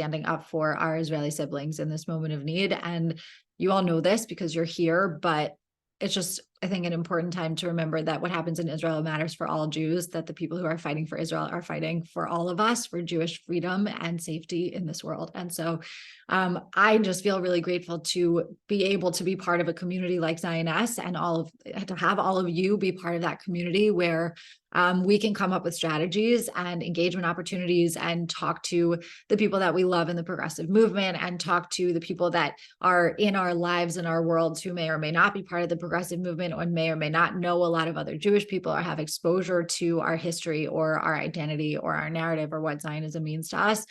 standing up for our Israeli siblings in this moment of need. And you all know this because you're here, but it's just, I think, an important time to remember that what happens in Israel matters for all Jews, that the people who are fighting for Israel are fighting for all of us, for Jewish freedom and safety in this world. And so I just feel really grateful to be able to be part of a community like Zioness, and to have all of you be part of that community where we can come up with strategies and engagement opportunities and talk to the people that we love in the progressive movement, and talk to the people that are in our lives and our worlds who may or may not be part of the progressive movement, or may or may not know a lot of other Jewish people, or have exposure to our history or our identity or our narrative or what Zionism means to us.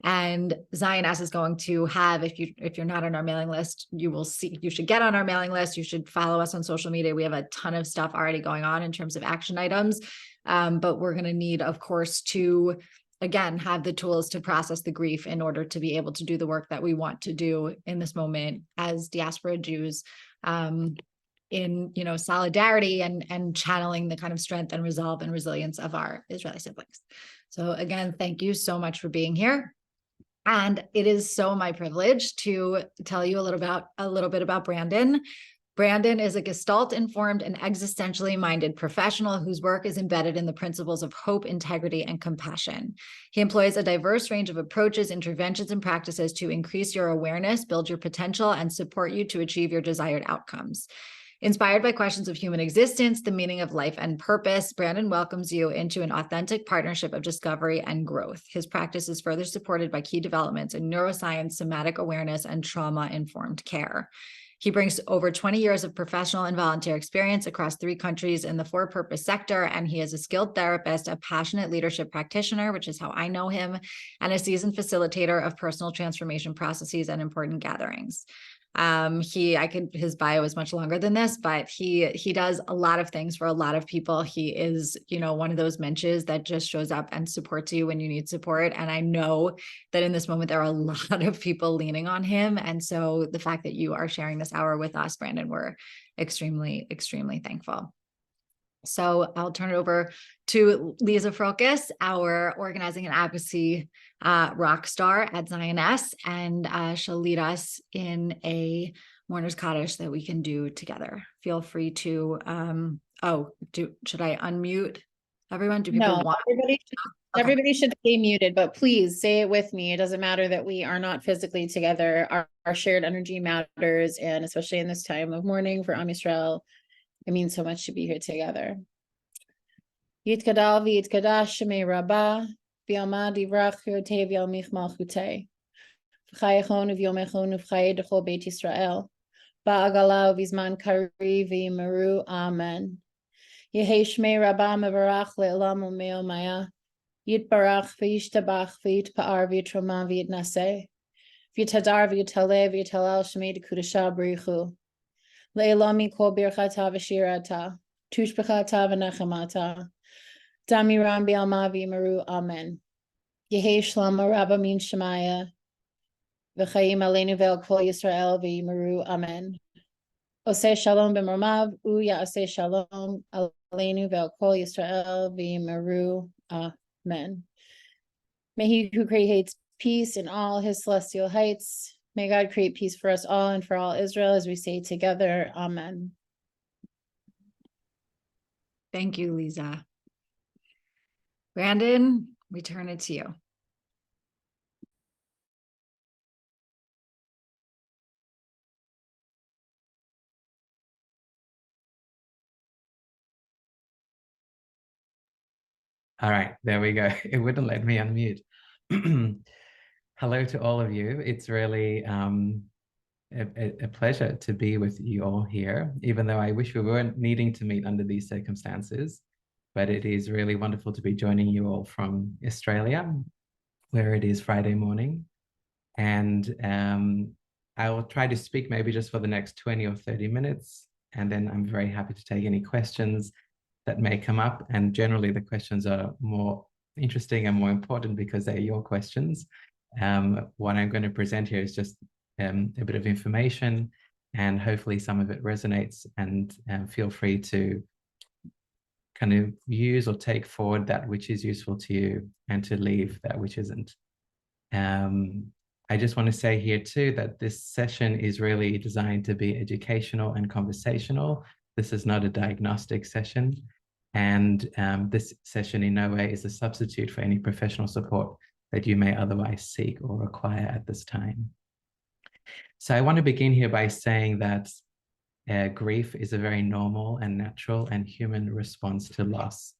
And Zioness is going to have, if you're not on our mailing list, you should get on our mailing list. You should follow us on social media. We have a ton of stuff already going on in terms of action items. But we're going to need, of course, to, again, have the tools to process the grief in order to be able to do the work that we want to do in this moment as diaspora Jews, in, solidarity and channeling the kind of strength and resolve and resilience of our Israeli siblings. So again, thank you so much for being here. And it is so my privilege to tell you a little bit about Brandon. Brandon is a Gestalt-informed and existentially minded professional whose work is embedded in the principles of hope, integrity, and compassion. He employs a diverse range of approaches, interventions, and practices to increase your awareness, build your potential, and support you to achieve your desired outcomes. Inspired by questions of human existence, the meaning of life, and purpose, Brandon welcomes you into an authentic partnership of discovery and growth. His practice is further supported by key developments in neuroscience, somatic awareness, and trauma-informed care. He brings over 20 years of professional and volunteer experience across 3 countries in the for-purpose sector, and he is a skilled therapist, a passionate leadership practitioner, which is how I know him, and a seasoned facilitator of personal transformation processes and important gatherings. His bio is much longer than this, but he does a lot of things for a lot of people. He is, one of those mensches that just shows up and supports you when you need support. And I know that in this moment, there are a lot of people leaning on him. And so the fact that you are sharing this hour with us, Brandon, we're extremely, extremely thankful. So I'll turn it over to Lisa Frocus, our organizing and advocacy rock star at Zioness, and she'll lead us in a mourner's Kaddish that we can do together. Feel free to, should I unmute everyone? Do people want? Everybody should stay muted, but please say it with me. It doesn't matter that we are not physically together. Our shared energy matters, and especially in this time of mourning for Am Yisrael, it means so much to be here together. Yitkadal v'yitkadash shemei rabbah, v'yamad yivrach yotev yalmich malchutei, v'chayachon v'yomechon v'chaye dechol Beit Yisrael, ba'agala v'zman kari v'yimeru, amen. Yehei shmei rabbah mevarach le'olam u'me'omaya, yitbarach v'yishtabach v'yitpa'ar v'yitroma v'yitnaseh, v'yitadar v'yitaleh v'yitalal shmei dekudasha b'richu. Le'elami kol birchata v'shirata, tushbechata v'nechamata, damiram bi'alma v'yimeru, amen. Yehei shlama rabba min shemaya, v'chayim aleinu ve'al kol Yisrael v'yimeru, amen. Oseh shalom b'mromav, ya'aseh shalom aleinu ve'al kol Yisrael v'yimeru, amen. May he who creates peace in all his celestial heights, may God create peace for us all and for all Israel, as we say together, amen. Thank you, Lisa. Brandon, we turn it to you. All right, there we go. It wouldn't let me unmute. Hello to all of you. It's really a pleasure to be with you all here, even though I wish we weren't needing to meet under these circumstances. But it is really wonderful to be joining you all from Australia, where it is Friday morning. And I will try to speak maybe just for the next 20 or 30 minutes. And then I'm very happy to take any questions that may come up. And generally the questions are more interesting and more important because they're your questions. What I'm going to present here is just a bit of information, and hopefully some of it resonates, and feel free to kind of use or take forward that which is useful to you and to leave that which isn't. I just want to say here too that this session is really designed to be educational and conversational. This is not a diagnostic session. And this session in no way is a substitute for any professional support that you may otherwise seek or require at this time. So I want to begin here by saying that grief is a very normal and natural and human response to loss.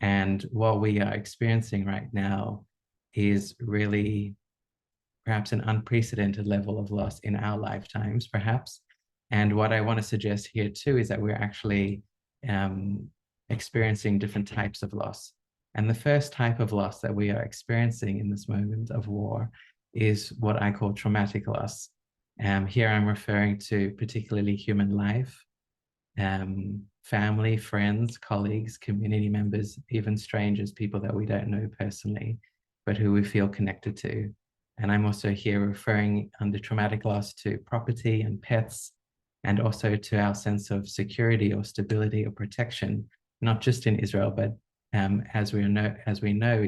And what we are experiencing right now is really perhaps an unprecedented level of loss in our lifetimes, perhaps. And what I want to suggest here too is that we're actually experiencing different types of loss. And the first type of loss that we are experiencing in this moment of war is what I call traumatic loss. Here I'm referring to particularly human life, family, friends, colleagues, community members, even strangers, people that we don't know personally, but who we feel connected to. And I'm also here referring under traumatic loss to property and pets, and also to our sense of security or stability or protection, not just in Israel, but as we know,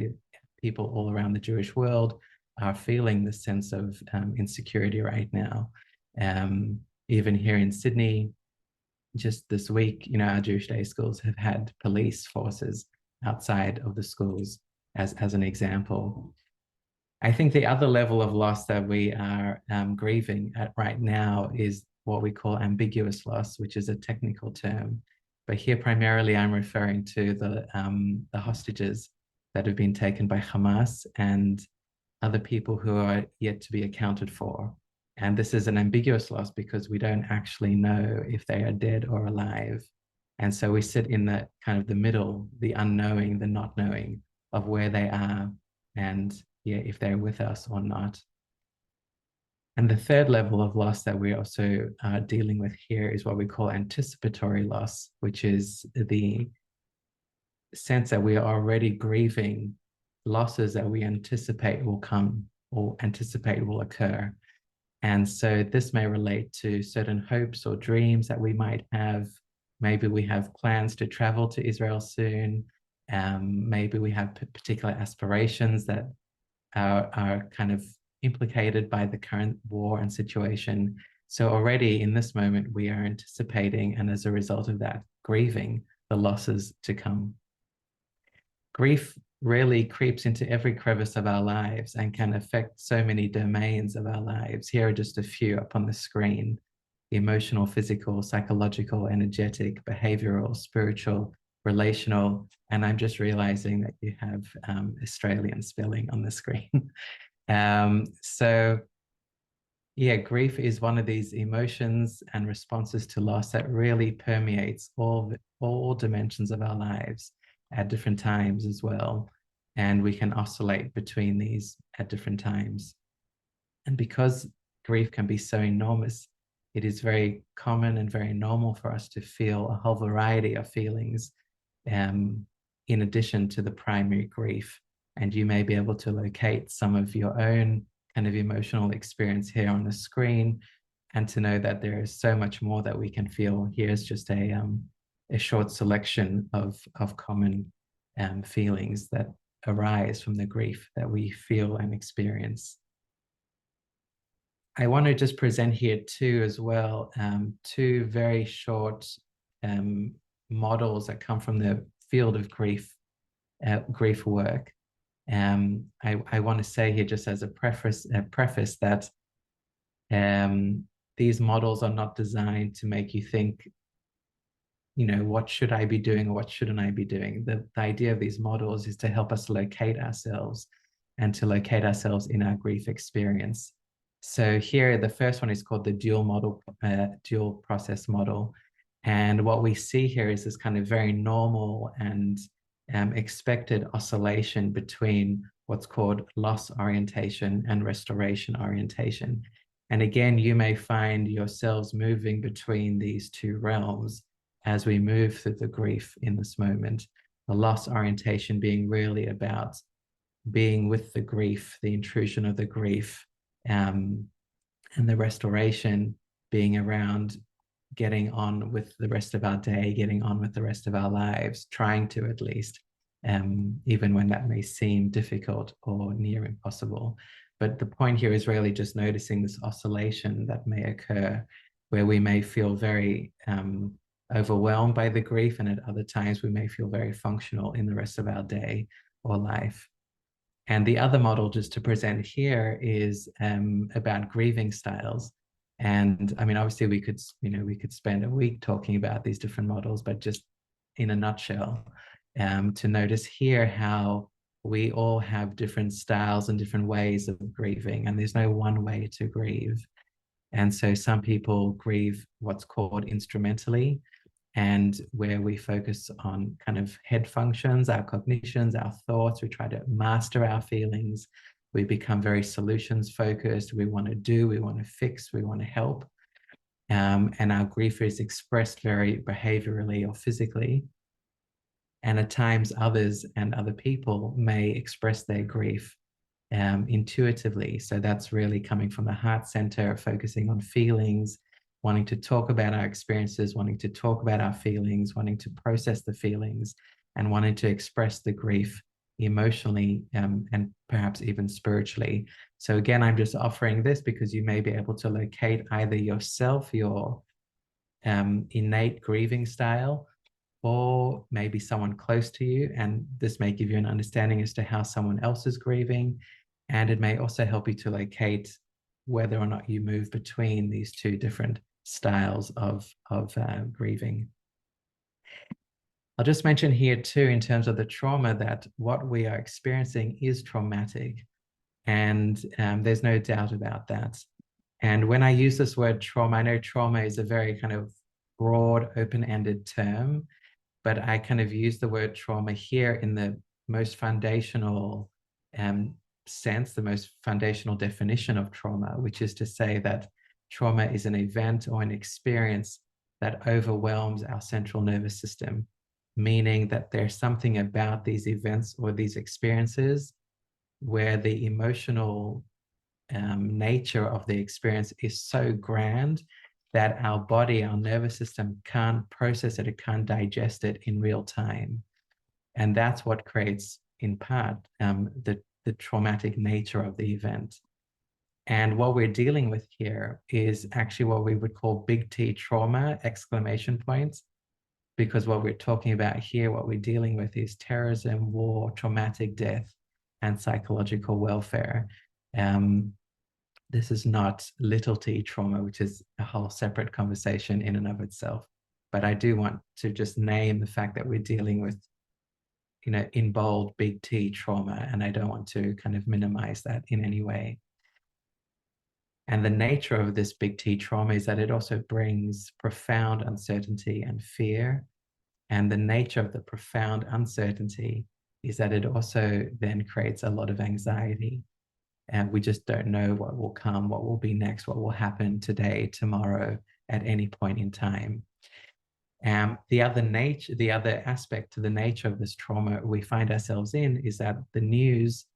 people all around the Jewish world are feeling this sense of insecurity right now. Even here in Sydney, just this week, our Jewish day schools have had police forces outside of the schools as an example. I think the other level of loss that we are grieving at right now is what we call ambiguous loss, which is a technical term. But here primarily I'm referring to the hostages that have been taken by Hamas and other people who are yet to be accounted for. And this is an ambiguous loss because we don't actually know if they are dead or alive. And so we sit in the kind of the middle, the unknowing, the not knowing of where they are and if they're with us or not. And the third level of loss that we also are dealing with here is what we call anticipatory loss, which is the sense that we are already grieving losses that we anticipate will come or anticipate will occur. And so this may relate to certain hopes or dreams that we might have. Maybe we have plans to travel to Israel soon. Maybe we have particular aspirations that are kind of implicated by the current war and situation. So already in this moment, we are anticipating, and as a result of that, grieving the losses to come. Grief really creeps into every crevice of our lives and can affect so many domains of our lives. Here are just a few up on the screen: emotional, physical, psychological, energetic, behavioral, spiritual, relational. And I'm just realizing that you have Australian spelling on the screen. So yeah, grief is one of these emotions and responses to loss that really permeates all dimensions of our lives at different times as well. And we can oscillate between these at different times. And because grief can be so enormous, it is very common and very normal for us to feel a whole variety of feelings in addition to the primary grief. And you may be able to locate some of your own kind of emotional experience here on the screen, and to know that there is so much more that we can feel. Here's just a short selection of common feelings that arise from the grief that we feel and experience. I want to just present here too as well, two very short models that come from the field of grief work. I want to say here, just as a preface that these models are not designed to make you think, what should I be doing or what shouldn't I be doing? The idea of these models is to help us locate ourselves and to locate ourselves in our grief experience. So here, the first one is called the dual process model. And what we see here is this kind of very normal and expected oscillation between what's called loss orientation and restoration orientation. And again, you may find yourselves moving between these two realms as we move through the grief in this moment. The loss orientation being really about being with the grief, the intrusion of the grief, and the restoration being around getting on with the rest of our day, getting on with the rest of our lives, trying to at least, even when that may seem difficult or near impossible. But the point here is really just noticing this oscillation that may occur, where we may feel very overwhelmed by the grief, and at other times we may feel very functional in the rest of our day or life. And the other model just to present here is about grieving styles. And I mean, obviously we could spend a week talking about these different models, but just in a nutshell, to notice here how we all have different styles and different ways of grieving, and there's no one way to grieve. And so some people grieve what's called instrumentally, and where we focus on kind of head functions, our cognitions, our thoughts. We try to master our feelings. We become very solutions focused. We want to do, we want to fix, we want to help. And our grief is expressed very behaviorally or physically. And at times others and other people may express their grief intuitively. So that's really coming from the heart center, focusing on feelings, wanting to talk about our experiences, wanting to talk about our feelings, wanting to process the feelings, and wanting to express the grief emotionally and perhaps even spiritually. So again, I'm just offering this because you may be able to locate either yourself, your innate grieving style, or maybe someone close to you, and this may give you an understanding as to how someone else is grieving, and it may also help you to locate whether or not you move between these two different styles of grieving. I'll just mention here too, in terms of the trauma, that what we are experiencing is traumatic, and there's no doubt about that. And when I use this word trauma, I know trauma is a very kind of broad, open-ended term, but I kind of use the word trauma here in the most foundational sense, the most foundational definition of trauma, which is to say that trauma is an event or an experience that overwhelms our central nervous system, meaning that there's something about these events or these experiences where the emotional nature of the experience is so grand that our body, our nervous system can't process it, it can't digest it in real time. And that's what creates, in part, the traumatic nature of the event. And what we're dealing with here is actually what we would call big T trauma, exclamation points, because what we're talking about here, what we're dealing with is terrorism, war, traumatic death, and psychological welfare. This is not little t trauma, which is a whole separate conversation in and of itself. But I do want to just name the fact that we're dealing with, in bold, big T trauma, and I don't want to kind of minimize that in any way. And the nature of this big T trauma is that it also brings profound uncertainty and fear. And the nature of the profound uncertainty is that it also then creates a lot of anxiety. And we just don't know what will come, what will be next, what will happen today, tomorrow, at any point in time. The other aspect to the nature of this trauma we find ourselves in is that the news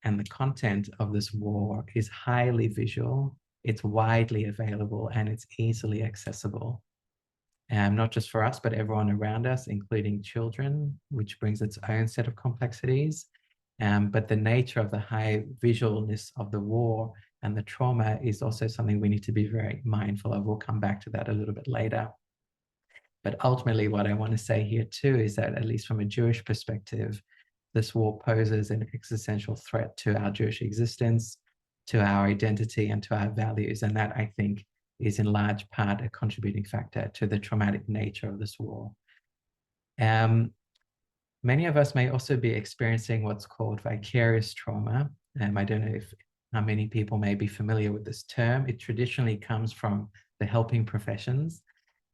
and the content of this war is highly visual, it's widely available, and it's easily accessible. Not just for us, but everyone around us, including children, which brings its own set of complexities. But the nature of the high visualness of the war and the trauma is also something we need to be very mindful of. We'll come back to that a little bit later. But ultimately, what I want to say here too is that, at least from a Jewish perspective, this war poses an existential threat to our Jewish existence, to our identity, and to our values. And that, I think, is in large part a contributing factor to the traumatic nature of this war. Many of us may also be experiencing what's called vicarious trauma. I don't know how many people may be familiar with this term. It traditionally comes from the helping professions.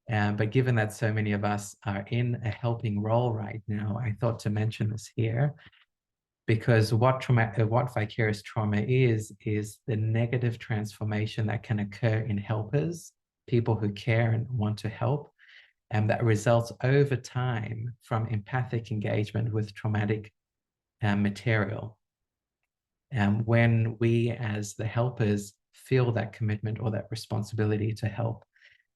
But given that so many of us are in a helping role right now, I thought to mention this here, because what vicarious trauma is the negative transformation that can occur in helpers, people who care and want to help, and that results over time from empathic engagement with traumatic material. And when we, as the helpers, feel that commitment or that responsibility to help.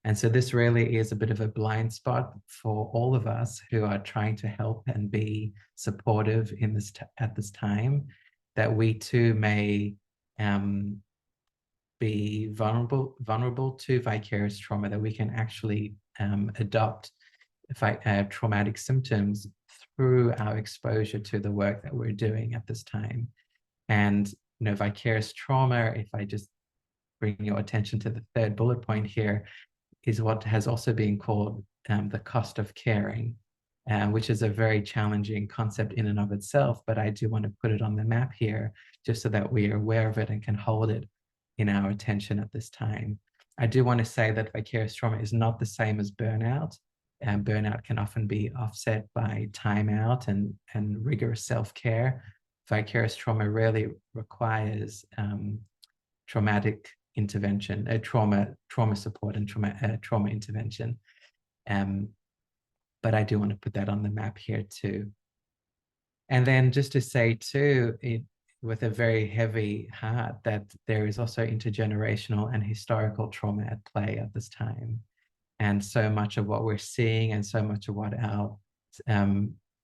And so this really is a bit of a blind spot for all of us who are trying to help and be supportive in this at this time, that we too may be vulnerable to vicarious trauma, that we can actually adopt traumatic symptoms through our exposure to the work that we're doing at this time. And vicarious trauma, if I just bring your attention to the third bullet point here, is what has also been called the cost of caring, which is a very challenging concept in and of itself, but I do want to put it on the map here just so that we are aware of it and can hold it in our attention at this time. I do want to say that vicarious trauma is not the same as burnout, and burnout can often be offset by time out and rigorous self-care. Vicarious trauma rarely requires traumatic intervention, trauma support and trauma intervention. But I do want to put that on the map here too. And then just to say too, with a very heavy heart, that there is also intergenerational and historical trauma at play at this time. And so much of what we're seeing and so much of what our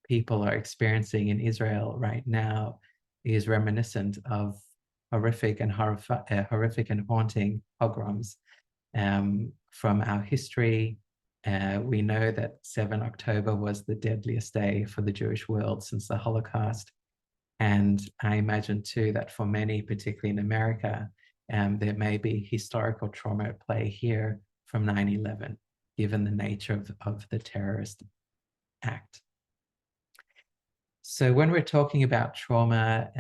people are experiencing in Israel right now is reminiscent of horrific and haunting pogroms from our history. We know that 7 October was the deadliest day for the Jewish world since the Holocaust. And I imagine too that for many, particularly in America, there may be historical trauma at play here from 9/11, given the nature of the terrorist act. So when we're talking about trauma,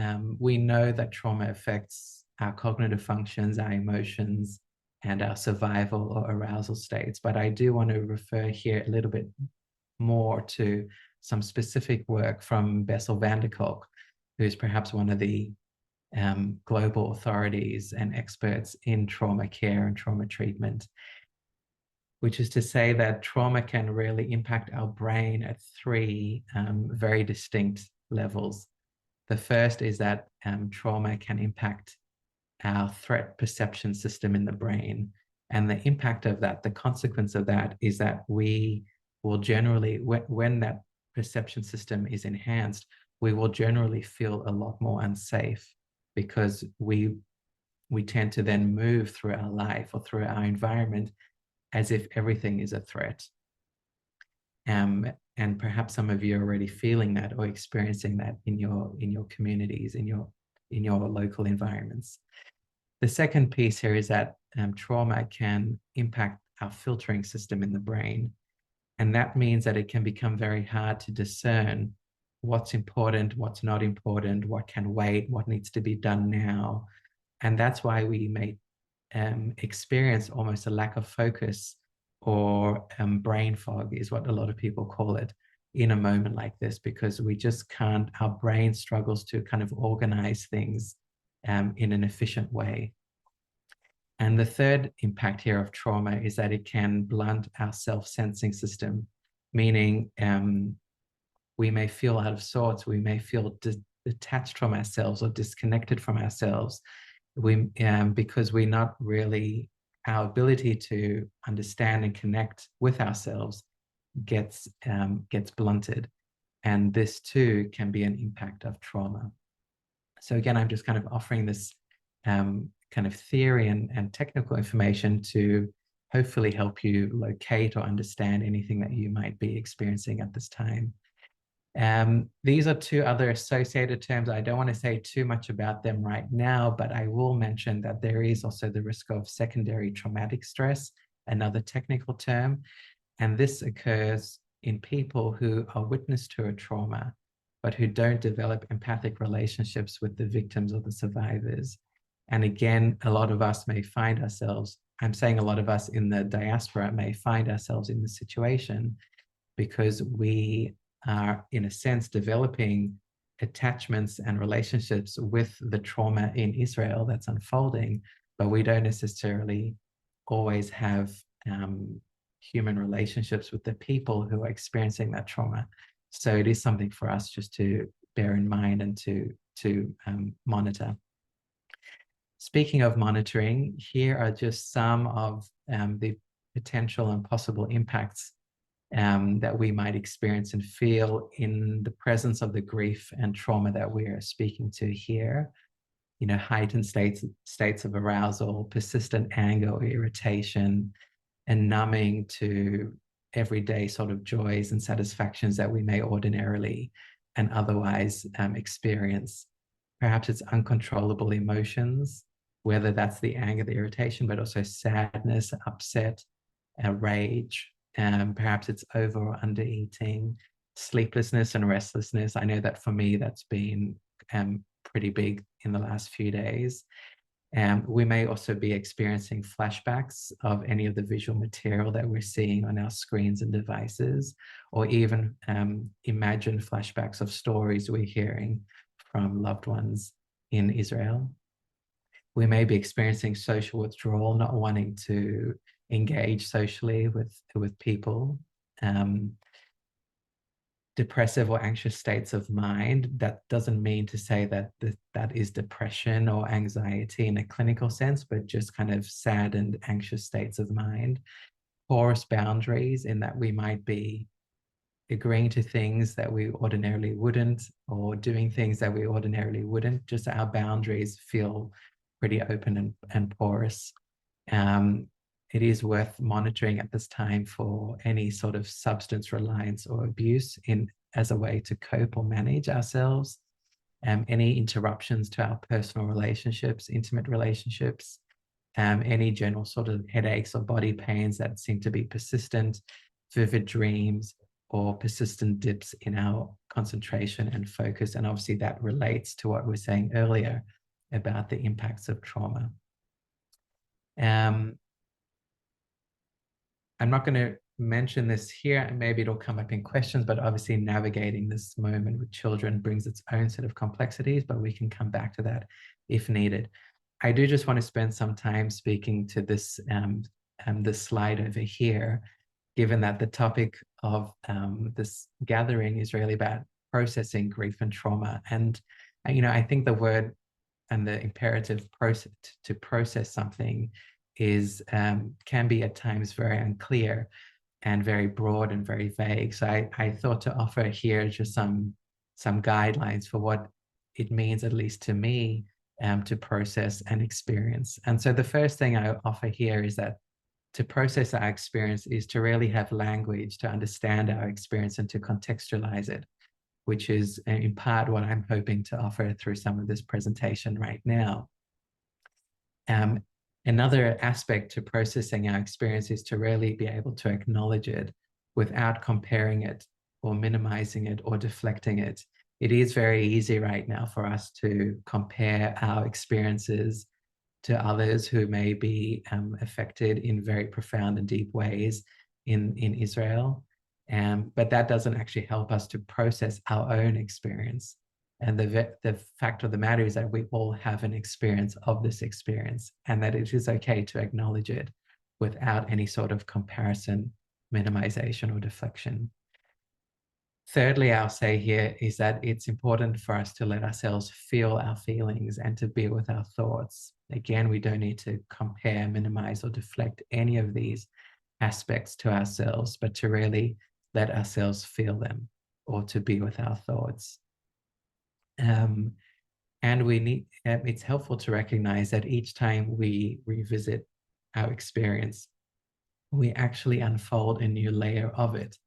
we know that trauma affects our cognitive functions, our emotions, and our survival or arousal states. But I do want to refer here a little bit more to some specific work from Bessel van der Kolk, who is perhaps one of the global authorities and experts in trauma care and trauma treatment, which is to say that trauma can really impact our brain at 3 very distinct levels. The first is that trauma can impact our threat perception system in the brain. And the impact of that, the consequence of that, is that we will generally, when that perception system is enhanced, we will generally feel a lot more unsafe, because we tend to then move through our life or through our environment as if everything is a threat. And perhaps some of you are already feeling that or experiencing that in your communities, in your local environments. The second piece here is that trauma can impact our filtering system in the brain. And that means that it can become very hard to discern what's important, what's not important, what can wait, what needs to be done now. And that's why we may experience almost a lack of focus, or brain fog is what a lot of people call it, in a moment like this, because we just can't, our brain struggles to kind of organize things in an efficient way. And the third impact here of trauma is that it can blunt our self-sensing system, meaning we may feel out of sorts, we may feel detached from ourselves or disconnected from ourselves, because we're not really, our ability to understand and connect with ourselves gets blunted. And this too can be an impact of trauma. So again, I'm just kind of offering this kind of theory and technical information to hopefully help you locate or understand anything that you might be experiencing at this time. These are 2 other associated terms. I don't want to say too much about them right now, but I will mention that there is also the risk of secondary traumatic stress, another technical term. And this occurs in people who are witness to a trauma, but who don't develop empathic relationships with the victims or the survivors. And again, a lot of us may find ourselves, I'm saying a lot of us in the diaspora may find ourselves in this situation because we are, in a sense, developing attachments and relationships with the trauma in Israel that's unfolding, but we don't necessarily always have human relationships with the people who are experiencing that trauma. So it is something for us just to bear in mind and to monitor. Speaking of monitoring, here are just some of the potential and possible impacts that we might experience and feel in the presence of the grief and trauma that we are speaking to here. heightened states of arousal, persistent anger or irritation, and numbing to everyday sort of joys and satisfactions that we may ordinarily and otherwise experience. Perhaps it's uncontrollable emotions, whether that's the anger, the irritation, but also sadness, upset, rage. Perhaps it's over or under eating, sleeplessness and restlessness. I know that for me, that's been pretty big in the last few days. We may also be experiencing flashbacks of any of the visual material that we're seeing on our screens and devices, or even imagine flashbacks of stories we're hearing from loved ones in Israel. We may be experiencing social withdrawal, not wanting to engage socially with people. Depressive or anxious states of mind. That doesn't mean to say that that is depression or anxiety in a clinical sense, but just kind of sad and anxious states of mind. Porous boundaries, in that we might be agreeing to things that we ordinarily wouldn't, or doing things that we ordinarily wouldn't. Just our boundaries feel pretty open and porous. It is worth monitoring at this time for any sort of substance reliance or abuse as a way to cope or manage ourselves. Any interruptions to our personal relationships, intimate relationships, any general sort of headaches or body pains that seem to be persistent, vivid dreams, or persistent dips in our concentration and focus. And obviously that relates to what we were saying earlier about the impacts of trauma. I'm not going to mention this here, and maybe it'll come up in questions, but obviously navigating this moment with children brings its own set of complexities, but we can come back to that if needed. I do just want to spend some time speaking to this, this slide over here, given that the topic of this gathering is really about processing grief and trauma. And, I think the word and the imperative process to process something is can be at times very unclear and very broad and very vague. So I thought to offer here just some guidelines for what it means, at least to me, to process and experience. And so the first thing I offer here is that to process our experience is to really have language to understand our experience and to contextualize it, which is in part what I'm hoping to offer through some of this presentation right now. Another aspect to processing our experience is to really be able to acknowledge it without comparing it or minimizing it or deflecting it. It is very easy right now for us to compare our experiences to others who may be affected in very profound and deep ways in Israel. But that doesn't actually help us to process our own experience. And the fact of the matter is that we all have an experience of this experience, and that it is okay to acknowledge it without any sort of comparison, minimization, or deflection. Thirdly, I'll say here is that it's important for us to let ourselves feel our feelings and to be with our thoughts. Again, we don't need to compare, minimize, or deflect any of these aspects to ourselves, but to really let ourselves feel them or to be with our thoughts. And we need, it's helpful to recognize that each time we revisit our experience, we actually unfold a new layer of it.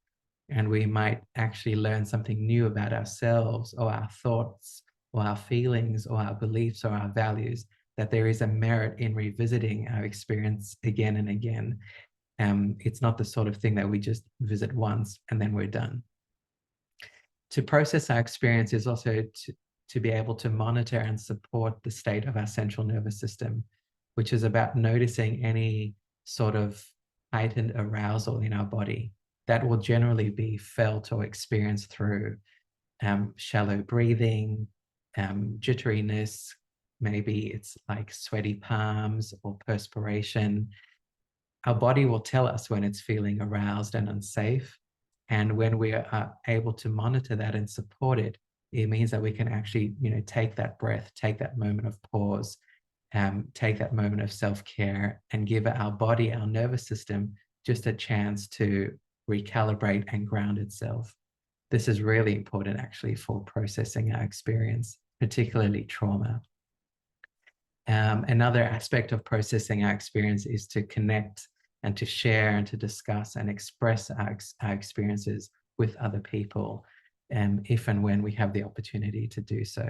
And we might actually learn something new about ourselves or our thoughts or our feelings or our beliefs or our values, that there is a merit in revisiting our experience again and again. It's not the sort of thing that we just visit once and then we're done. To process our experience is also to be able to monitor and support the state of our central nervous system, which is about noticing any sort of heightened arousal in our body that will generally be felt or experienced through shallow breathing, jitteriness, maybe it's like sweaty palms or perspiration. Our body will tell us when it's feeling aroused and unsafe. And when we are able to monitor that and support it, it means that we can actually, take that breath, take that moment of pause, take that moment of self-care and give our body, our nervous system, just a chance to recalibrate and ground itself. This is really important actually for processing our experience, particularly trauma. Another aspect of processing our experience is to connect and to share and to discuss and express our experiences with other people, if and when we have the opportunity to do so,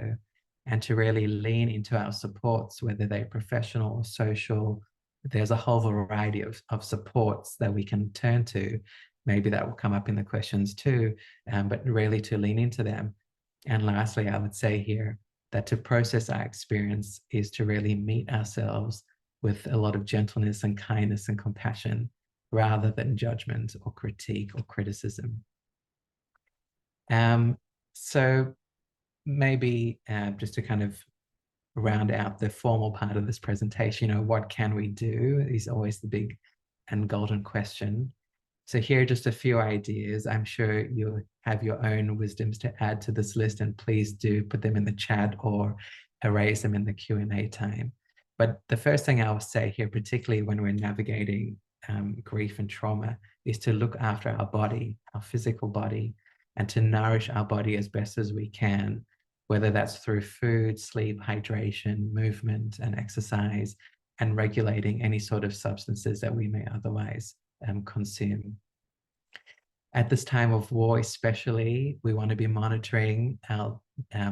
and to really lean into our supports, whether they're professional or social. There's a whole variety of supports that we can turn to. Maybe that will come up in the questions too, but really to lean into them. And lastly, I would say here that to process our experience is to really meet ourselves with a lot of gentleness and kindness and compassion, rather than judgment or critique or criticism. So maybe just to kind of round out the formal part of this presentation, what can we do is always the big and golden question. So here are just a few ideas. I'm sure you'll have your own wisdoms to add to this list, and please do put them in the chat or erase them in the Q&A time. But the first thing I will say here, particularly when we're navigating grief and trauma, is to look after our body, our physical body, and to nourish our body as best as we can, whether that's through food, sleep, hydration, movement, and exercise, and regulating any sort of substances that we may otherwise consume. At this time of war especially, we want to be monitoring our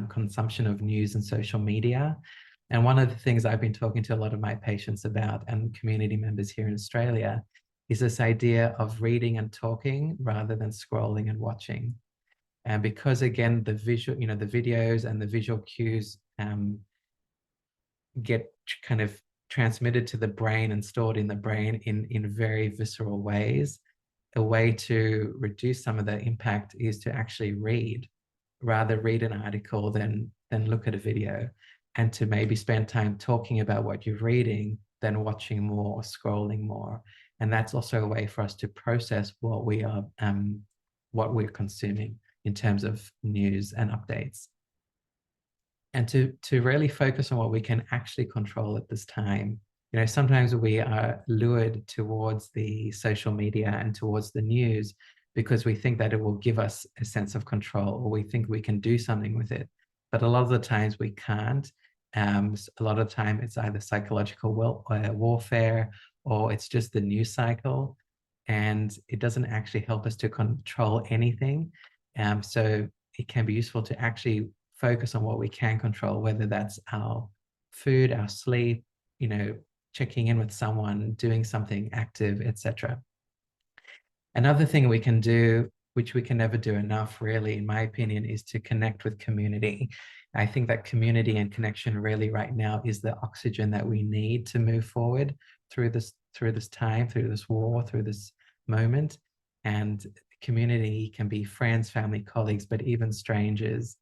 consumption of news and social media. And one of the things I've been talking to a lot of my patients about, and community members here in Australia, is this idea of reading and talking rather than scrolling and watching. And because again, the visual, the videos and the visual cues get kind of transmitted to the brain and stored in the brain in very visceral ways. A way to reduce some of the impact is to actually rather read an article than look at a video, and to maybe spend time talking about what you're reading than watching more or scrolling more. And that's also a way for us to process what we're consuming in terms of news and updates. And to really focus on what we can actually control at this time. Sometimes we are lured towards the social media and towards the news because we think that it will give us a sense of control, or we think we can do something with it. But a lot of the times we can't. A lot of the time it's either psychological warfare, or it's just the news cycle, and it doesn't actually help us to control anything. So it can be useful to actually focus on what we can control, whether that's our food, our sleep, checking in with someone, doing something active, etc. Another thing we can do, which we can never do enough, really, in my opinion, is to connect with community. I think that community and connection really right now is the oxygen that we need to move forward through this time, through this war, through this moment. And community can be friends, family, colleagues, but even strangers.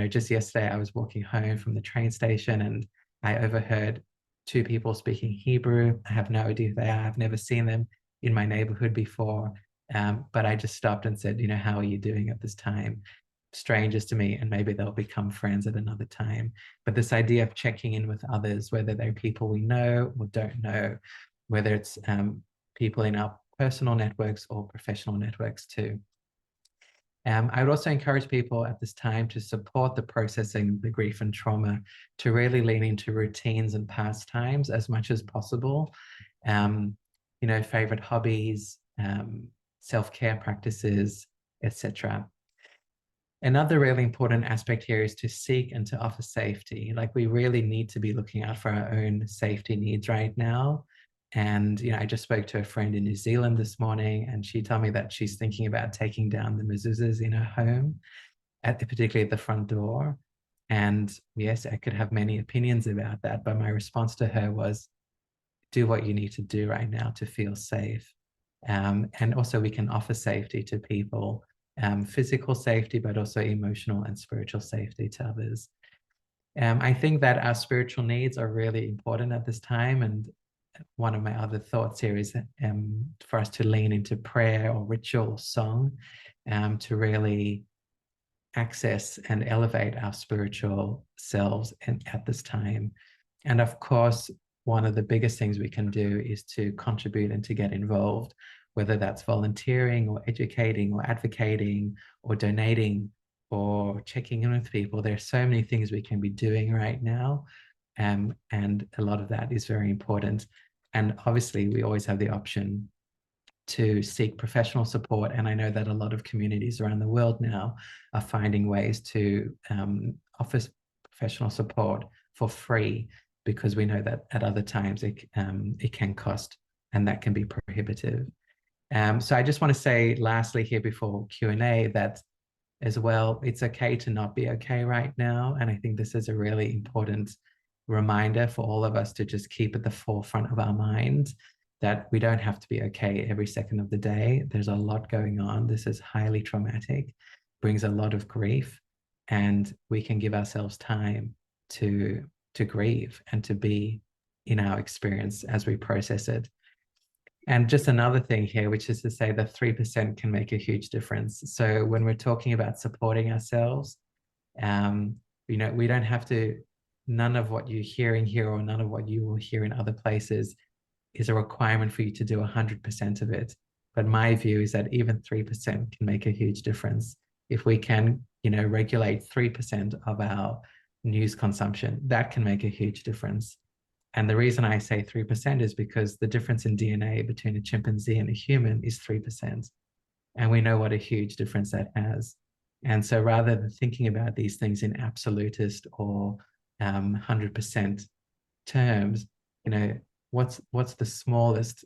Just yesterday I was walking home from the train station and I overheard two people speaking Hebrew. I have no idea who they are. I've never seen them in my neighborhood before. But I just stopped and said, how are you doing at this time? Strangers to me, and maybe they'll become friends at another time. But this idea of checking in with others, whether they're people we know or don't know, whether it's people in our personal networks or professional networks too. I would also encourage people at this time to support the processing of the grief and trauma, to really lean into routines and pastimes as much as possible. Favorite hobbies, self-care practices, etc. Another really important aspect here is to seek and to offer safety. Like, we really need to be looking out for our own safety needs right now. And, I just spoke to a friend in New Zealand this morning, and she told me that she's thinking about taking down the mezuzahs in her home, particularly at the front door. And yes, I could have many opinions about that, but my response to her was, do what you need to do right now to feel safe. And also we can offer safety to people, physical safety, but also emotional and spiritual safety to others. I think that our spiritual needs are really important at this time. And one of my other thoughts here is for us to lean into prayer or ritual or song to really access and elevate our spiritual selves at this time. And of course, one of the biggest things we can do is to contribute and to get involved, whether that's volunteering or educating or advocating or donating or checking in with people. There are so many things we can be doing right now And a lot of that is very important. And obviously, we always have the option to seek professional support. And I know that a lot of communities around the world now are finding ways to offer professional support for free, because we know that at other times it can cost, and that can be prohibitive. So I just want to say lastly here before Q&A that as well, it's okay to not be okay right now. And I think this is a really important reminder for all of us to just keep at the forefront of our mind that we don't have to be okay every second of the day. There's a lot going on. This is highly traumatic, brings a lot of grief, and we can give ourselves time to grieve and to be in our experience as we process it. And just another thing here, which is to say that 3% can make a huge difference. So when we're talking about supporting ourselves, you know, we don't have to, none of what you're hearing here or none of what you will hear in other places is a requirement for you to do 100% of it. But my view is that even 3% can make a huge difference. If we can, you know, regulate 3% of our news consumption, that can make a huge difference. And the reason I say 3% is because the difference in DNA between a chimpanzee and a human is 3%. And we know what a huge difference that has. And so rather than thinking about these things in absolutist or 100% terms, you know, what's the smallest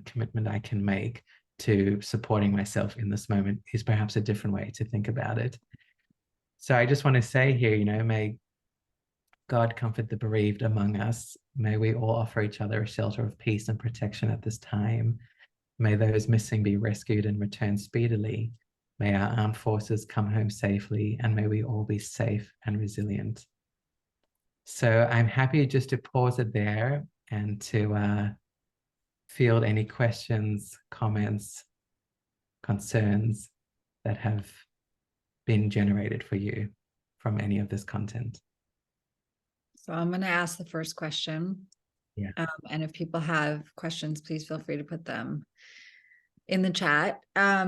commitment I can make to supporting myself in this moment is perhaps a different way to think about it. So I just want to say here, you know, may God comfort the bereaved among us. May we all offer each other a shelter of peace and protection at this time. May those missing be rescued and returned speedily. May our armed forces come home safely, and may we all be safe and resilient. So I'm happy just to pause it there and to field any questions, comments, concerns that have been generated for you from any of this content. So I'm going to ask the first question. Yeah. And if people have questions, please feel free to put them in the chat. I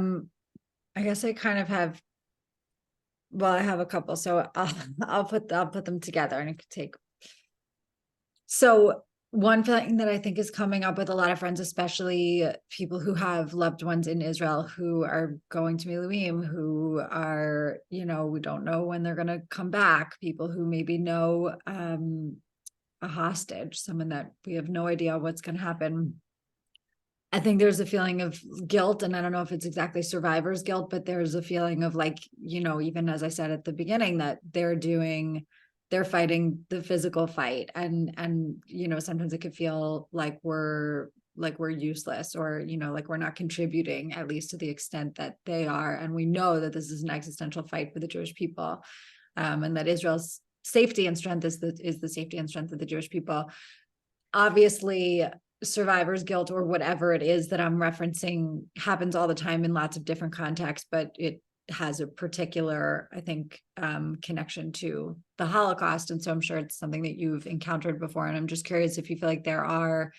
guess I kind of have, well, I have a couple, so I'll put them together and it could take. So one thing that I think is coming up with a lot of friends, especially people who have loved ones in Israel who are going to Miluim, who are, you know, we don't know when they're going to come back, people who maybe know a hostage, someone that we have no idea what's going to happen. I think there's a feeling of guilt, and I don't know if it's exactly survivor's guilt, but there's a feeling of like, you know, even as I said at the beginning, that they're fighting the physical fight, and you know, sometimes it could feel like we're useless, or you know, like we're not contributing, at least to the extent that they are. And we know that this is an existential fight for the Jewish people, and that Israel's safety and strength is the safety and strength of the Jewish people. Obviously, survivor's guilt, or whatever it is that I'm referencing, happens all the time in lots of different contexts, but it has a particular, I think, connection to the Holocaust. And so I'm sure it's something that you've encountered before. And I'm just curious if you feel like there are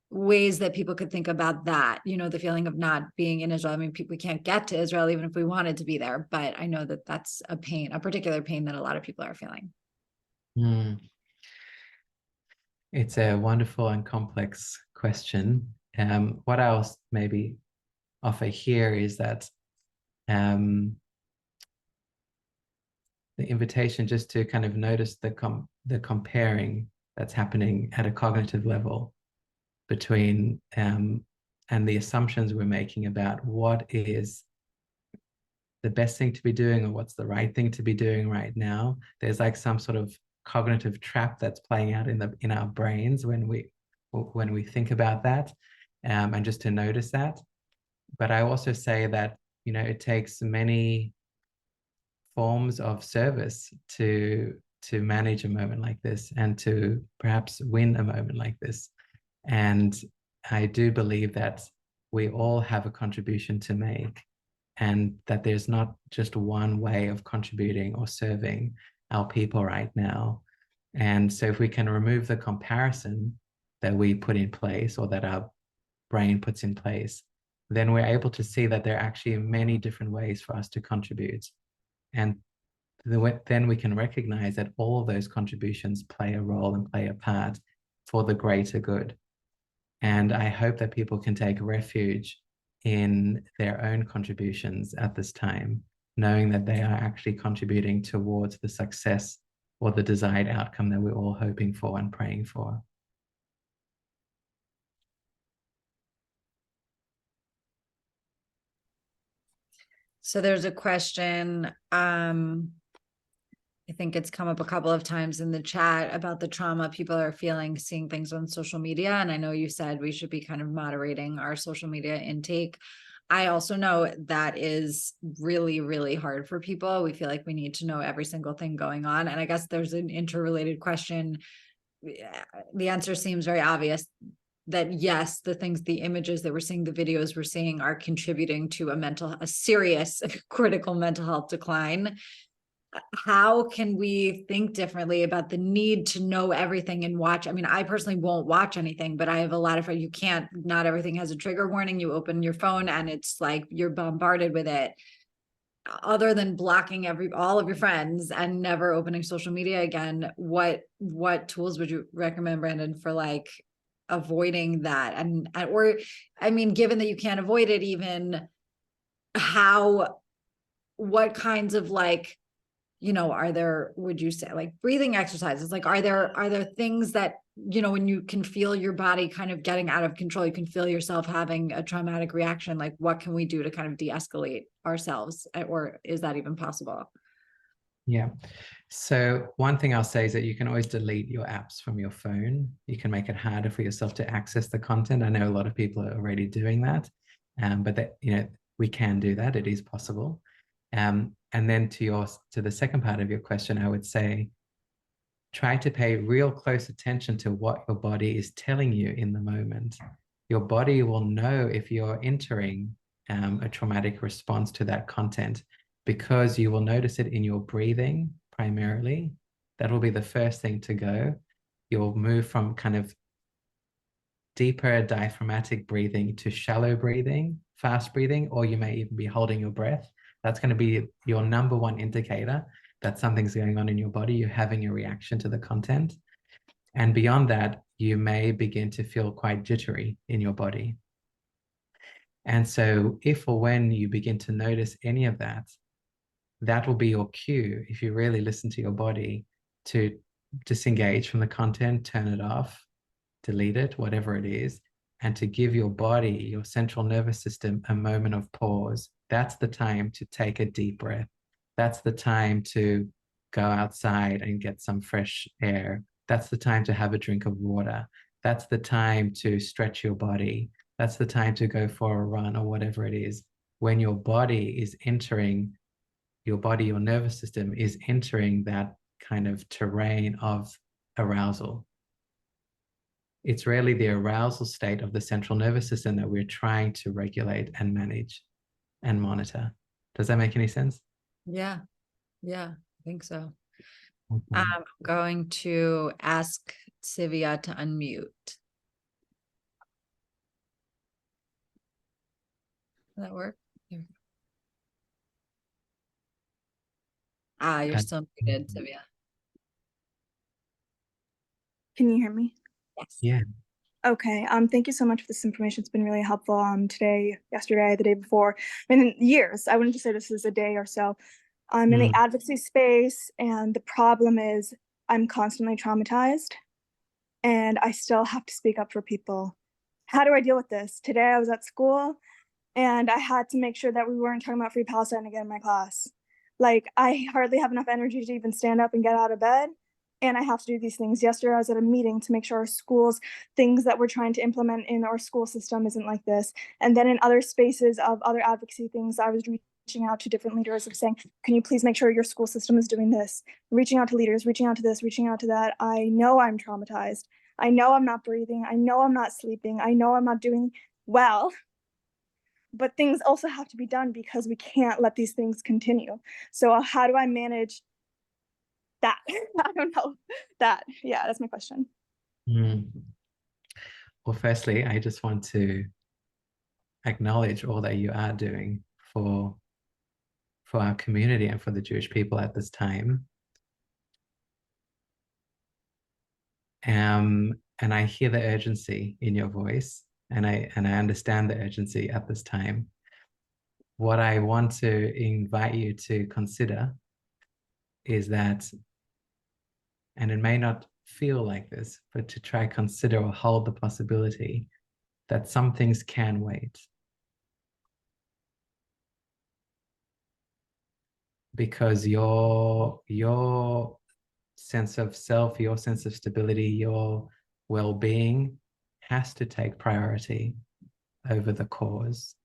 ways that people could think about that, you know, the feeling of not being in Israel. I mean, we can't get to Israel even if we wanted to be there, but I know that that's a pain, a particular pain that a lot of people are feeling. It's a wonderful and complex question. What I'll maybe offer here is that the invitation just to kind of notice the comparing that's happening at a cognitive level between and the assumptions we're making about what is the best thing to be doing or what's the right thing to be doing right now. There's like some sort of cognitive trap that's playing out in our brains when we think about that, and just to notice that. But I also say that, you know, it takes many forms of service to manage a moment like this and to perhaps win a moment like this. And I do believe that we all have a contribution to make, and that there's not just one way of contributing or serving our people right now. And so if we can remove the comparison that we put in place, or that our brain puts in place, then we're able to see that there are actually many different ways for us to contribute. And then we can recognize that all of those contributions play a role and play a part for the greater good. And I hope that people can take refuge in their own contributions at this time, knowing that they are actually contributing towards the success or the desired outcome that we're all hoping for and praying for. So there's a question, I think it's come up a couple of times in the chat about the trauma people are feeling seeing things on social media. And I know you said we should be kind of moderating our social media intake. I also know that is really, really hard for people. We feel like we need to know every single thing going on. And I guess there's an interrelated question. The answer seems very obvious that yes, the things, the images that we're seeing, the videos we're seeing are contributing to a serious critical mental health decline. How can we think differently about the need to know everything and watch? I mean, I personally won't watch anything, but I have a lot of, you can't, not everything has a trigger warning. You open your phone and it's like you're bombarded with it. Other than blocking all of your friends and never opening social media again, what tools would you recommend, Brandon, for like avoiding that? Or I mean, given that you can't avoid it, even what kinds of like, are there, would you say, like breathing exercises? Like, are there things that, when you can feel your body kind of getting out of control, you can feel yourself having a traumatic reaction, like what can we do to kind of de-escalate ourselves? Or is that even possible? Yeah. So one thing I'll say is that you can always delete your apps from your phone. You can make it harder for yourself to access the content. I know a lot of people are already doing that, but that, we can do that. It is possible. And then to the second part of your question, I would say, try to pay real close attention to what your body is telling you in the moment. Your body will know if you're entering a traumatic response to that content, because you will notice it in your breathing primarily. That will be the first thing to go. You'll move from kind of deeper diaphragmatic breathing to shallow breathing, fast breathing, or you may even be holding your breath. That's going to be your number one indicator that something's going on in your body. You're having a reaction to the content. And beyond that, you may begin to feel quite jittery in your body. And so if or when you begin to notice any of that, that will be your cue, if you really listen to your body, to disengage from the content, turn it off, delete it, whatever it is, and to give your body, your central nervous system, a moment of pause. That's the time to take a deep breath. That's the time to go outside and get some fresh air. That's the time to have a drink of water. That's the time to stretch your body. That's the time to go for a run or whatever it is. When your body is entering, your nervous system is entering that kind of terrain of arousal. It's really the arousal state of the central nervous system that we're trying to regulate and manage and monitor. Does that make any sense? Yeah, I think so. Okay. I'm going to ask Sivia to unmute. Does that work? There we go. You're still muted, Sivia. Can you hear me? Yes. Yeah. Okay. Thank you so much for this information. It's been really helpful. Today, yesterday, the day before, years. I wouldn't just say this is a day or so. I'm in the advocacy space, and the problem is I'm constantly traumatized, and I still have to speak up for people. How do I deal with this? Today, I was at school, and I had to make sure that we weren't talking about Free Palestine again in my class. Like, I hardly have enough energy to even stand up and get out of bed. And I have to do these things. Yesterday, I was at a meeting to make sure our schools, things that we're trying to implement in our school system isn't like this. And then in other spaces of other advocacy things, I was reaching out to different leaders of saying, can you please make sure your school system is doing this? Reaching out to leaders, reaching out to this, reaching out to that. I know I'm traumatized. I know I'm not breathing. I know I'm not sleeping. I know I'm not doing well. But things also have to be done because we can't let these things continue. So how do I manage that? I don't know that. Yeah, that's my question. Well, firstly, I just want to acknowledge all that you are doing for for our community and for the Jewish people at this time. And I hear the urgency in your voice, and I understand the urgency at this time. What I want to invite you to consider is that, and it may not feel like this, but to try consider or hold the possibility that some things can wait. Because your sense of self, your sense of stability, your well-being has to take priority over the cause.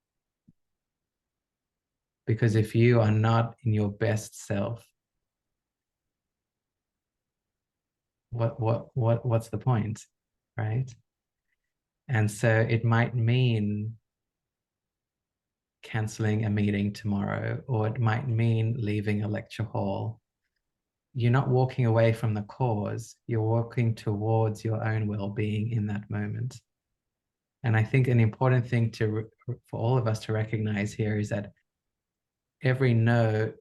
Because if you are not in your best self, what's the point, right? And so it might mean canceling a meeting tomorrow, or it might mean leaving a lecture hall. You're not walking away from the cause, you're walking towards your own well-being in that moment. And I think an important thing for all of us to recognize here is that every no,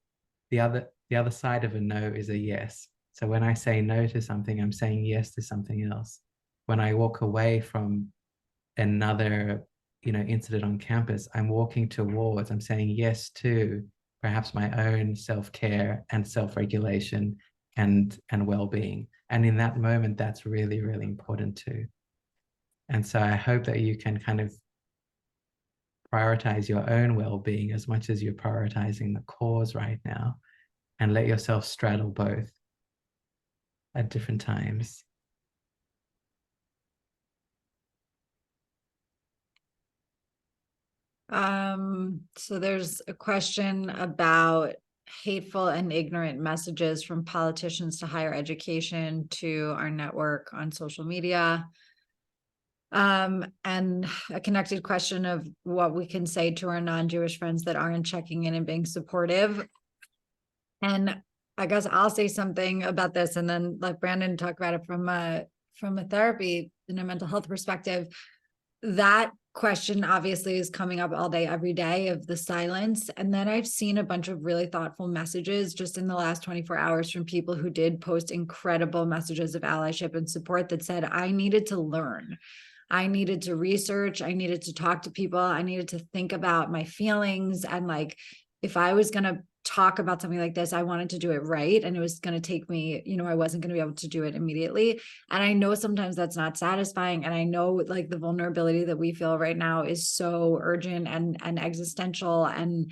the other side of a no is a yes. So when I say no to something, I'm saying yes to something else. When I walk away from another incident on campus, I'm saying yes to perhaps my own self-care and self-regulation and well-being. And in that moment, that's really, really important too. And so I hope that you can kind of prioritize your own well-being as much as you're prioritizing the cause right now, and let yourself straddle both at different times. So there's a question about hateful and ignorant messages from politicians to higher education to our network on social media. And a connected question of what we can say to our non-Jewish friends that aren't checking in and being supportive. And I guess I'll say something about this and then let Brandon talk about it from a therapy and a mental health perspective. That question obviously is coming up all day, every day, of the silence. And then I've seen a bunch of really thoughtful messages just in the last 24 hours from people who did post incredible messages of allyship and support that said, I needed to learn. I needed to research. I needed to talk to people. I needed to think about my feelings. And like, if I was going to talk about something like this, I wanted to do it right. And it was going to take me, I wasn't going to be able to do it immediately. And I know sometimes that's not satisfying. And I know like the vulnerability that we feel right now is so urgent and existential. And,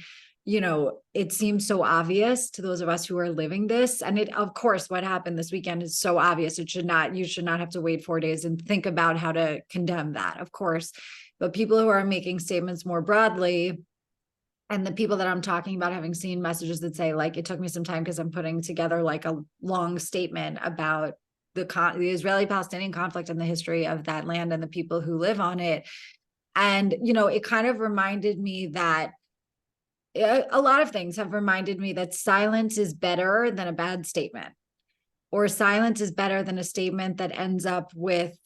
it seems so obvious to those of us who are living this. And it, of course, what happened this weekend is so obvious. You should not have to wait 4 days and think about how to condemn that, of course. But people who are making statements more broadly, and the people that I'm talking about, having seen messages that say, like, it took me some time because I'm putting together like a long statement about the Israeli-Palestinian conflict and the history of that land and the people who live on it. And, it kind of reminded me that a lot of things have reminded me that silence is better than a bad statement. Or silence is better than a statement that ends up with,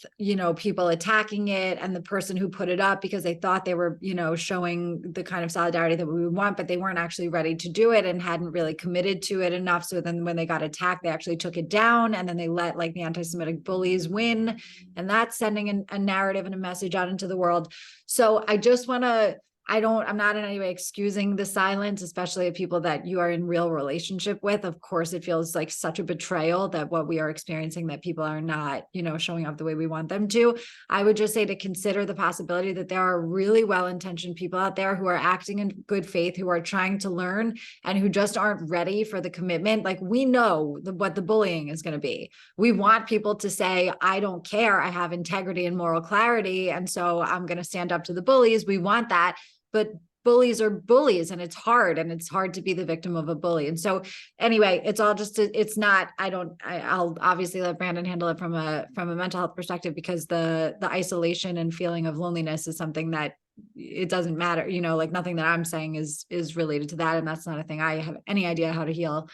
people attacking it and the person who put it up because they thought they were, showing the kind of solidarity that we would want, but they weren't actually ready to do it and hadn't really committed to it enough. So then when they got attacked, they actually took it down, and then they let like the anti-Semitic bullies win. And that's sending a narrative and a message out into the world. So I just want to, I'm not in any way excusing the silence, especially of people that you are in real relationship with. Of course, it feels like such a betrayal that what we are experiencing, that people are not, showing up the way we want them to. I would just say to consider the possibility that there are really well-intentioned people out there who are acting in good faith, who are trying to learn, and who just aren't ready for the commitment. Like, we know what the bullying is going to be. We want people to say, I don't care. I have integrity and moral clarity. And so I'm going to stand up to the bullies. We want that. But bullies are bullies, and it's hard to be the victim of a bully. And so anyway, it's all just, it's not, I'll obviously let Brandon handle it from a mental health perspective, because the isolation and feeling of loneliness is something that it doesn't matter, like nothing that I'm saying is related to that. And that's not a thing I have any idea how to heal.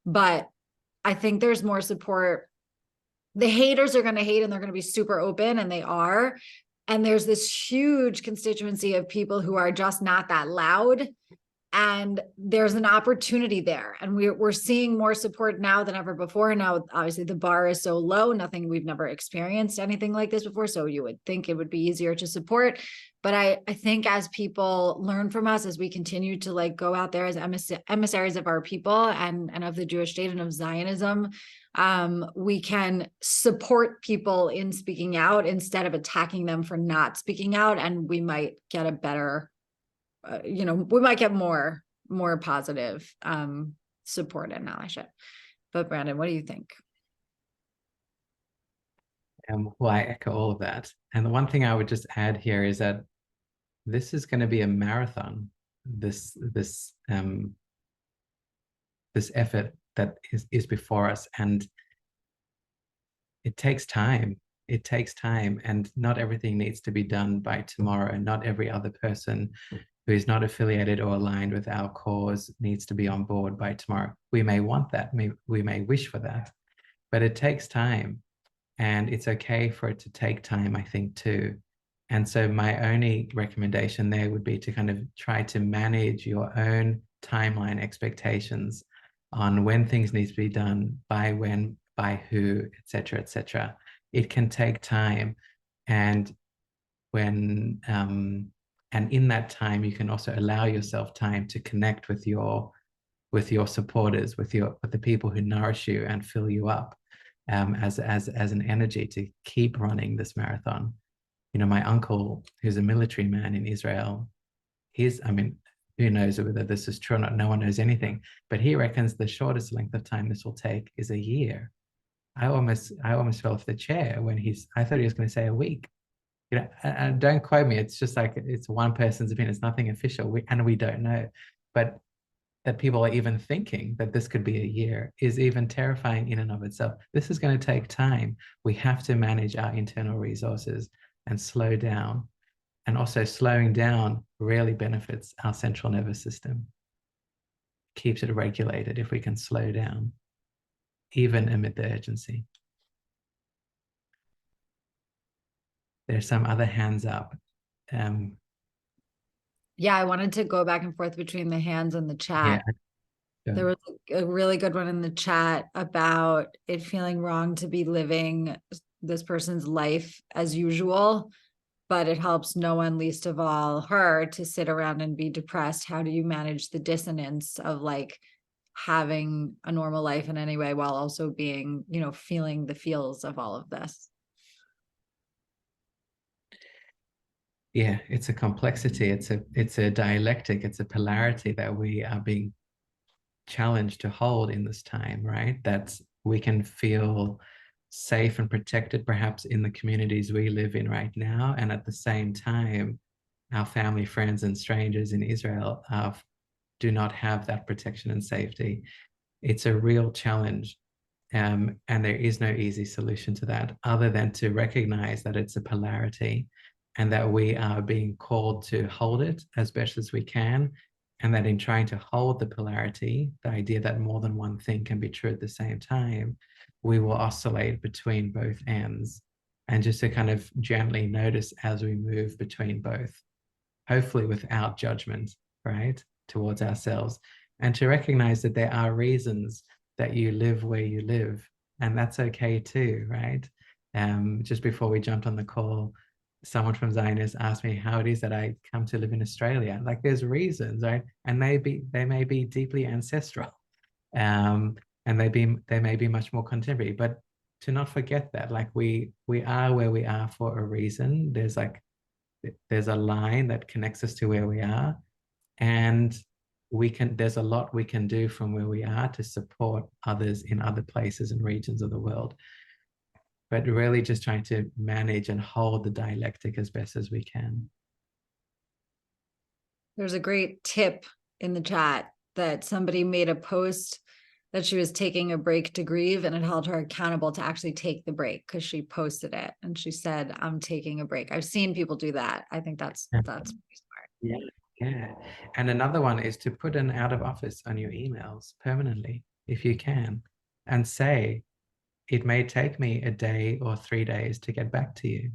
But I think there's more support. The haters are going to hate, and they're going to be super open, and they are. And there's this huge constituency of people who are just not that loud. And there's an opportunity there. And we're seeing more support now than ever before. Now, obviously, the bar is so low, we've never experienced anything like this before. So you would think it would be easier to support. But I think as people learn from us, as we continue to like go out there as emissaries of our people and of the Jewish state and of Zionism, we can support people in speaking out instead of attacking them for not speaking out. And we might get a better we might get more positive support and allyship. But Brandon, what do you think? Well, I echo all of that. And the one thing I would just add here is that this is going to be a marathon. This effort that is before us, and it takes time. It takes time, and not everything needs to be done by tomorrow. And not every other person who is not affiliated or aligned with our cause needs to be on board by tomorrow. We may want that, we may wish for that, but it takes time, and it's okay for it to take time, I think, too. And so my only recommendation there would be to kind of try to manage your own timeline expectations on when things need to be done, by when, by who, etc., etc. It can take time, and when and in that time, you can also allow yourself time to connect with your supporters, with the people who nourish you and fill you up, as an energy to keep running this marathon. My uncle, who's a military man in Israel, who knows whether this is true or not? No one knows anything, but he reckons the shortest length of time this will take is a year. I almost fell off the chair when I thought he was going to say a week. And don't quote me. It's just like, it's one person's opinion. It's nothing official. We don't know. But that people are even thinking that this could be a year is even terrifying in and of itself. This is going to take time. We have to manage our internal resources and slow down. And also, slowing down really benefits our central nervous system. Keeps it regulated if we can slow down, even amid the urgency. There's some other hands up. Yeah, I wanted to go back and forth between the hands and the chat. Yeah. There was a really good one in the chat about it feeling wrong to be living this person's life as usual, but it helps no one, least of all her, to sit around and be depressed. How do you manage the dissonance of like having a normal life in any way while also being, feeling the feels of all of this? Yeah, it's a complexity. It's a dialectic. It's a polarity that we are being challenged to hold in this time, right? That we can feel safe and protected, perhaps, in the communities we live in right now, and at the same time, our family, friends, and strangers in Israel do not have that protection and safety. It's a real challenge. And there is no easy solution to that, other than to recognize that it's a polarity, and that we are being called to hold it as best as we can. And that in trying to hold the polarity, the idea that more than one thing can be true at the same time, we will oscillate between both ends. And just to kind of gently notice as we move between both, hopefully without judgment, right, towards ourselves. And to recognize that there are reasons that you live where you live, and that's okay too, right? Just before we jumped on the call, someone from Zioness asked me how it is that I come to live in Australia. Like, there's reasons, right? And they may be deeply ancestral, and they may be much more contemporary. But to not forget that, like, we are where we are for a reason. There's a line that connects us to where we are, and there's a lot we can do from where we are to support others in other places and regions of the world. But really just trying to manage and hold the dialectic as best as we can. There's a great tip in the chat that somebody made a post that she was taking a break to grieve, and it held her accountable to actually take the break because she posted it and she said, I'm taking a break. I've seen people do that. I think that's pretty smart. Yeah. And another one is to put an out of office on your emails permanently, if you can, and say, it may take me a day or 3 days to get back to you.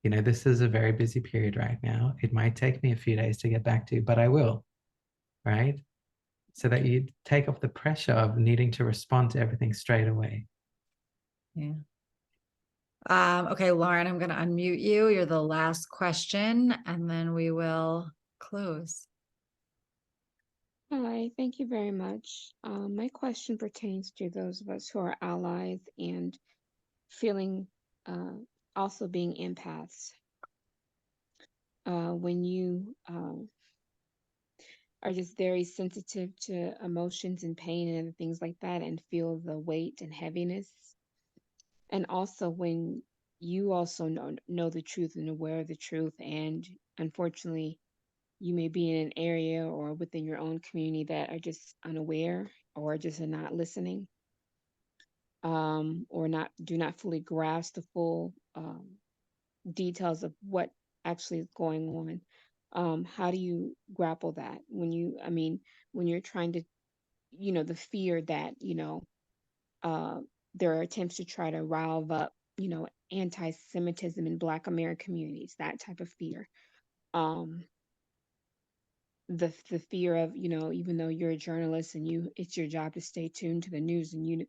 This is a very busy period right now. It might take me a few days to get back to you, but I will. right? So that you take off the pressure of needing to respond to everything straight away. Yeah. Okay, Lauren, I'm going to unmute you. You're the last question, and then we will close. Hi, thank you very much. My question pertains to those of us who are allies and feeling also being empaths. When you are just very sensitive to emotions and pain and other things like that and feel the weight and heaviness. And also when you also know the truth and aware of the truth, and unfortunately you may be in an area or within your own community that are just unaware or just are not listening, or do not fully grasp the full details of what actually is going on. How do you grapple that when you're trying to, the fear that, there are attempts to try to rile up, anti-Semitism in Black American communities, that type of fear. The fear of, even though you're a journalist and it's your job to stay tuned to the news, and you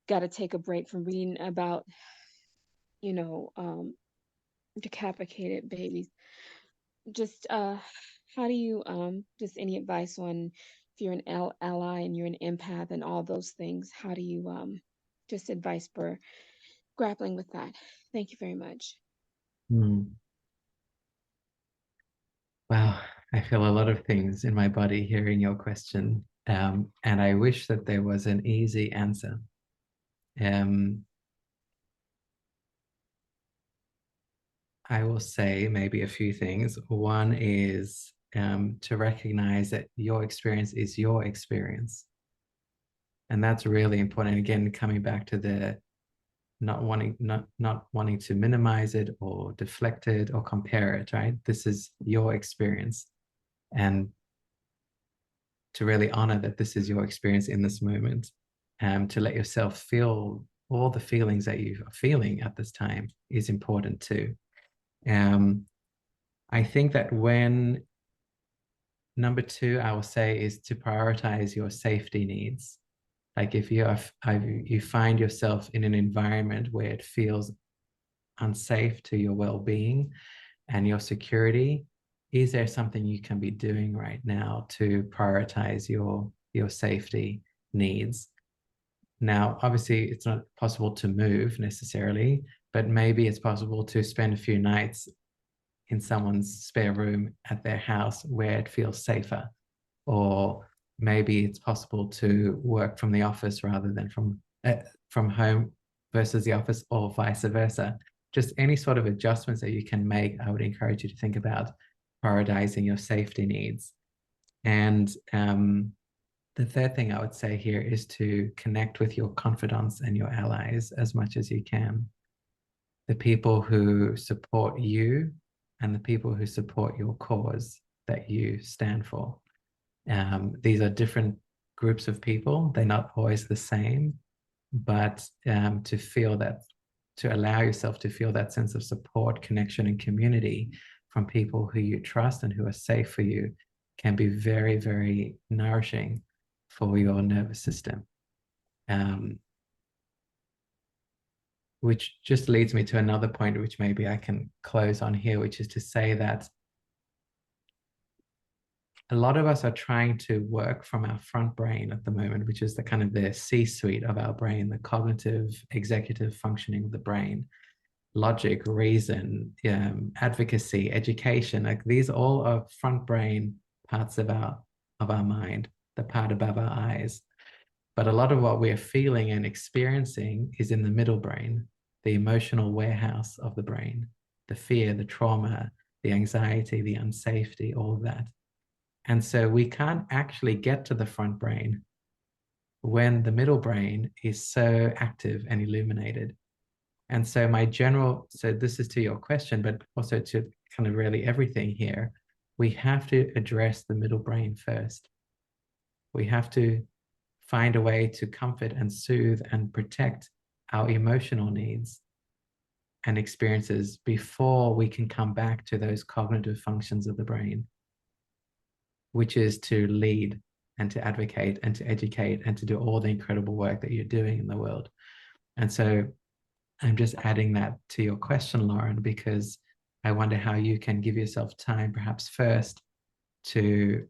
got to take a break from reading about, you know, um, decapitated babies. Just how do you just any advice on if you're an ally and you're an empath and all those things, how do you just advice for grappling with that? Thank you very much. Wow, I feel a lot of things in my body hearing your question, and I wish that there was an easy answer. I will say maybe a few things. One is to recognize that your experience is your experience. And that's really important. Again, coming back to the not wanting to minimize it or deflect it or compare it, right? This is your experience. And to really honor that this is your experience in this moment, to let yourself feel all the feelings that you are feeling at this time is important too. I think that number two, I will say, is to prioritize your safety needs. Like if you find yourself in an environment where it feels unsafe to your well-being and your security, is there something you can be doing right now to prioritize your safety needs? Now, obviously, it's not possible to move necessarily, but maybe it's possible to spend a few nights in someone's spare room at their house where it feels safer. Or maybe it's possible to work from the office rather than from home versus the office, or vice versa. Just any sort of adjustments that you can make, I would encourage you to think about prioritizing your safety needs. And the third thing I would say here is to connect with your confidants and your allies as much as you can. The people who support you and the people who support your cause that you stand for. These are different groups of people. They're not always the same, but to allow yourself to feel that sense of support, connection, and community from people who you trust and who are safe for you can be very, very nourishing for your nervous system. Which just leads me to another point, which maybe I can close on here, which is to say that a lot of us are trying to work from our front brain at the moment, which is the kind of the C-suite of our brain, the cognitive, executive functioning of the brain, logic, reason, advocacy, education. Like these all are front brain parts of our mind, the part above our eyes. But a lot of what we're feeling and experiencing is in the middle brain, the emotional warehouse of the brain, the fear, the trauma, the anxiety, the unsafety, all of that. And so we can't actually get to the front brain when the middle brain is so active and illuminated. And so so this is to your question, but also to kind of really everything here, we have to address the middle brain first. We have to find a way to comfort and soothe and protect our emotional needs and experiences before we can come back to those cognitive functions of the brain. which is to lead and to advocate and to educate and to do all the incredible work that you're doing in the world. And so I'm just adding that to your question, Lauren, because I wonder how you can give yourself time, perhaps first, to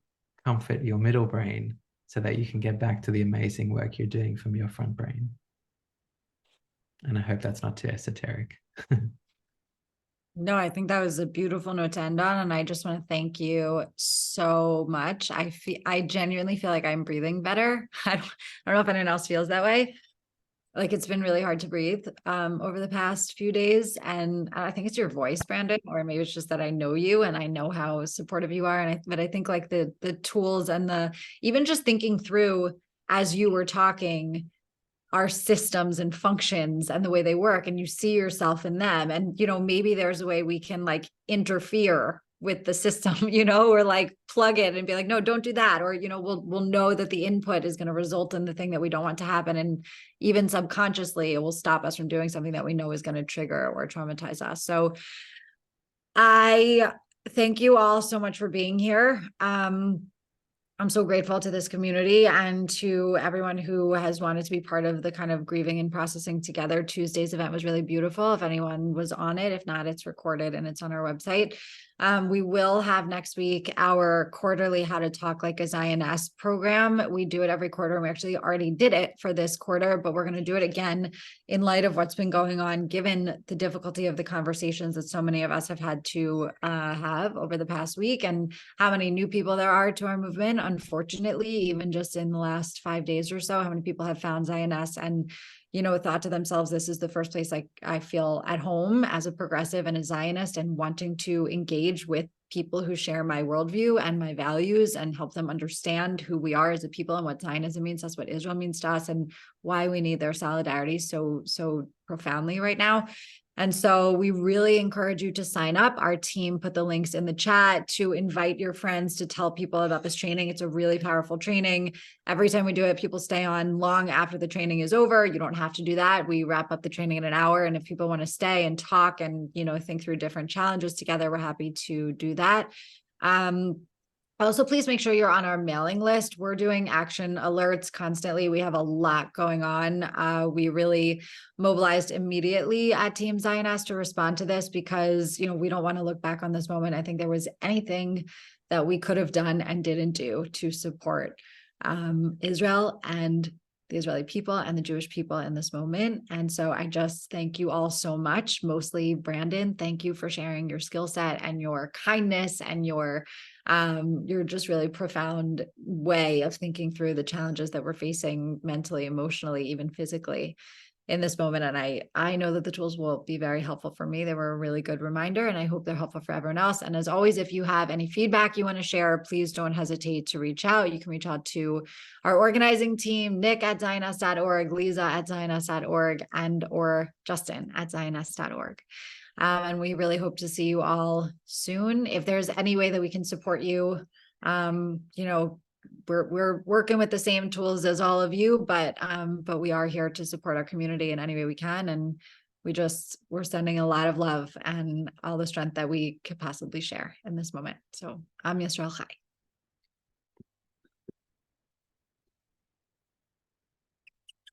comfort your middle brain so that you can get back to the amazing work you're doing from your front brain. And I hope that's not too esoteric. No, I think that was a beautiful note to end on. And I just want to thank you so much. I genuinely feel like I'm breathing better. I don't know if anyone else feels that way. Like it's been really hard to breathe over the past few days. And I think it's your voice, Brandon, or maybe it's just that I know you and I know how supportive you are. But I think like the tools and even just thinking through as you were talking, our systems and functions and the way they work, and you see yourself in them. And, maybe there's a way we can like interfere with the system, or like plug it and be like, no, don't do that. Or, we'll know that the input is going to result in the thing that we don't want to happen. And even subconsciously, it will stop us from doing something that we know is going to trigger or traumatize us. So I thank you all so much for being here. I'm so grateful to this community and to everyone who has wanted to be part of the kind of grieving and processing together. Tuesday's event was really beautiful. If anyone was on it, if not, it's recorded and it's on our website. We will have next week our quarterly How to Talk Like a Zioness program. We do it every quarter, and we actually already did it for this quarter, but we're going to do it again in light of what's been going on, given the difficulty of the conversations that so many of us have had to have over the past week, and how many new people there are to our movement. Unfortunately, even just in the last 5 days or so, how many people have found Zioness and thought to themselves, this is the first place I feel at home as a progressive and a Zionist, and wanting to engage with people who share my worldview and my values and help them understand who we are as a people and what Zionism means. That's what Israel means to us, and why we need their solidarity so profoundly right now. And so we really encourage you to sign up. Our team put the links in the chat to invite your friends, to tell people about this training. It's a really powerful training. Every time we do it, people stay on long after the training is over. You don't have to do that. We wrap up the training in an hour. And if people want to stay and talk and, think through different challenges together, we're happy to do that. Also, please make sure you're on our mailing list. We're doing action alerts constantly. We have a lot going on. We really mobilized immediately at Team Zioness to respond to this because, we don't want to look back on this moment. I think there was anything that we could have done and didn't do to support Israel and the Israeli people and the Jewish people in this moment. And so I just thank you all so much. Mostly Brandon, thank you for sharing your skill set and your kindness and your just really profound way of thinking through the challenges that we're facing mentally, emotionally, even physically in this moment. And I know that the tools will be very helpful for me. They were a really good reminder, and I hope they're helpful for everyone else. And as always, if you have any feedback you want to share, please don't hesitate to reach out. You can reach out to our organizing team, Nick@zioness.org, Lisa@zioness.org, and or Justin@zioness.org. And we really hope to see you all soon. If there's any way that we can support you, we're working with the same tools as all of you, but we are here to support our community in any way we can. And we're sending a lot of love and all the strength that we could possibly share in this moment. So Am Yisrael Chai.